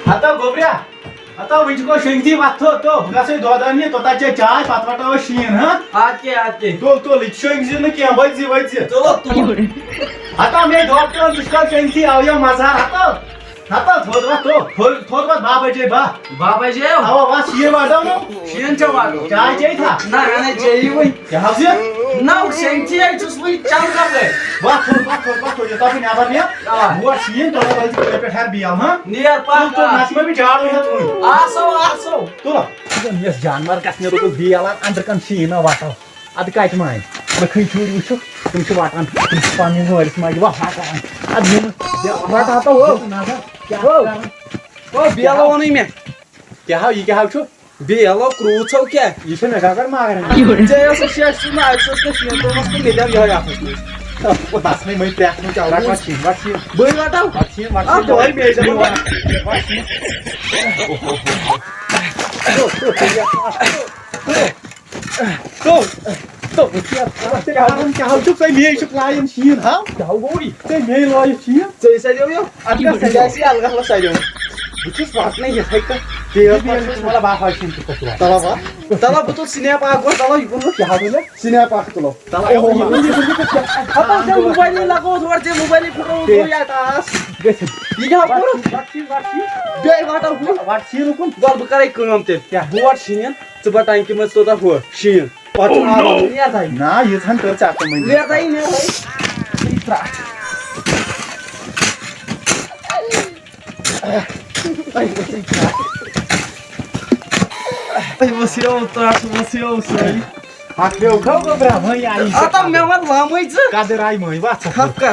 आता गोबऱ्या आता विचको शेंगती वाथो तो गसे दोदानी तोताचे चाय पातवाटाव शीन हा आके तो लिच शेंगजी न की वैजी चलो तू आता मे डॉक्टर दुष्काळ शेंगती आवया माझा आता थोडवा बाबाजे बा बाबाजी आवा वा शिये वाडव नो शियनच्या वाटो चाय जय था नाही जेई वय क्या हावसे नाव शेंगची आहे चुसवी चाल करले वा थोड ये तापी नाबर ने बुआ शिये तो वैजी पे ठहर बिया हां नियर पार तो नाच में भी झाड़ है तू आसो तो यस जानवर कसने रुको बियाला अंदर कन शीना वाटा अद काट माय मैं खै छोड़ वुचो तुम छ वाटन तुम पानी होइस माय वा हाटा अद वाटा तो हो नागा क्या ओ बियाला वनै मे क्या हाउ छु बियाला क्रूचौ क्या ये छ नगागर मागर जेयस शेष न आइसस के शियन तो मस्त मिलन यो याफस वो दास नहीं मैं पैक नु चावड़ा वाची बय वाटाव वाची तो है बेजा वाची तो क्या हाउ छु सै मे छु क्लायन शीन हा क्या गोई सै मे लय शीन जय सजो यो आता सजासी अलग हला सजो बुचुस वाट नहीं है का ते मला बा हाशिन तो तला तला बुतो सिनेमा पाक गो तला इकुन क्या हाबले सिनेमा पाक तलो तला ओ आता जे मोबाइल लागो थोर जे मोबाइल फोटो तो या तास गछ इहा पुरो वाची बे वाटा हु वाची रुकुन गल बकरै काम ते क्या बोर शिन सुबह टाइम के मत तोता हो शिन पाछ आ लिया दाई ना ये छन तो चाक में लिया दाई ने भाई इत्रा ai você é o traço você é o sangue हाक्यो खौ ब्रा भई आई आता मेमत लामै छ कादर आई मै वाछ खपका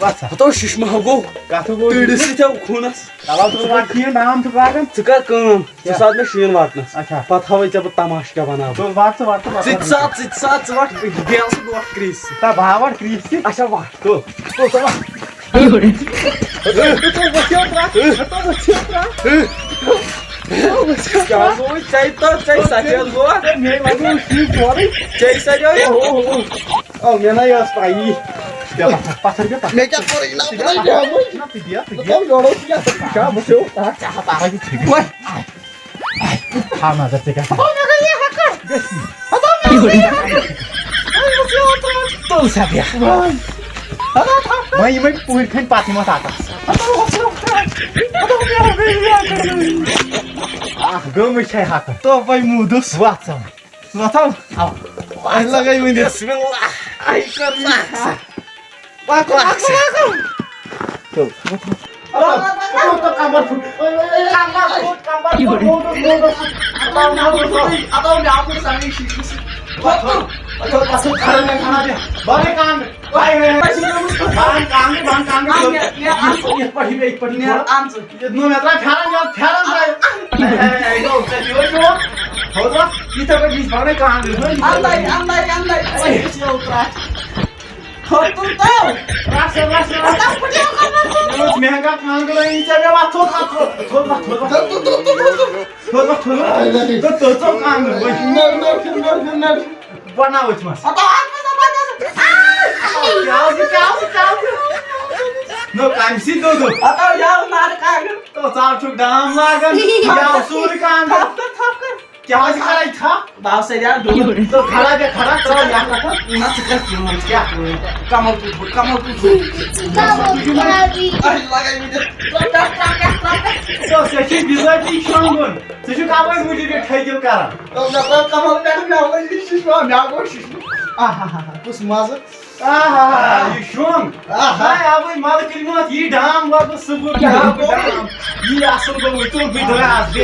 वाछ तो शिशमा हो काथो गो तिडसी थियो खुनस तलाव तो वाठी नाम तो लागन चुका काम त्यो साथ में शीन वाटनस अच्छा पता हवै जब तमाशा बना तो वाट चित वाट बेस वाट क्रिस ता भावर क्रिस अच्छा वाट तो तला तो बच्चा क्या गो चाहिए साथे गो मे लागो शी छोरी चाहिए साथे ओ मेना यस पाई पासर के पास मैं क्या करे ना पिदिया तो जोड़ो क्या बस्यो चाह तारा की ठीक ओए हा मा जते का तो साबिया मैं पूरी खन पाती मत आता गम छै हाक तो भाई मुदुस वाचा बताओ आई लगाई मैंने बिस्मिल्लाह आई कर वाको तो कामर फुट आता मैं आपको सांगी शिश तो पास खाना दे बारे काम भाई काम ये पढ़ी ने आंसर नो मेरा फेरन जाय नो यो यो होगा इथे को बीच भाने काम दे अंदर ओए चियो त्रा खतु तो रास आता पड़ियो काम महंगा काम गलो इचे में बात तो काम नर बनाओ मस क्या नो काम सी दो आता यार मार काग तो साफ छुक दाम लागन या सूर काम क्या हो खड़ा था बाव से यार दो तो खड़ा तो यहाँ रखो ना चिकन क्या कमल तू आई लगाई मुझे तो सची बिजली शंगन सची कामय मुझे के ठैक्यो करा तो मैं कमल बैठ में आवे शिश में मैं आगो शिश आहा कुछ मजा ये शंग हाय अब माल किलमत ये डाम वापस सुबह क्या ये आसन को तो भी दरा आज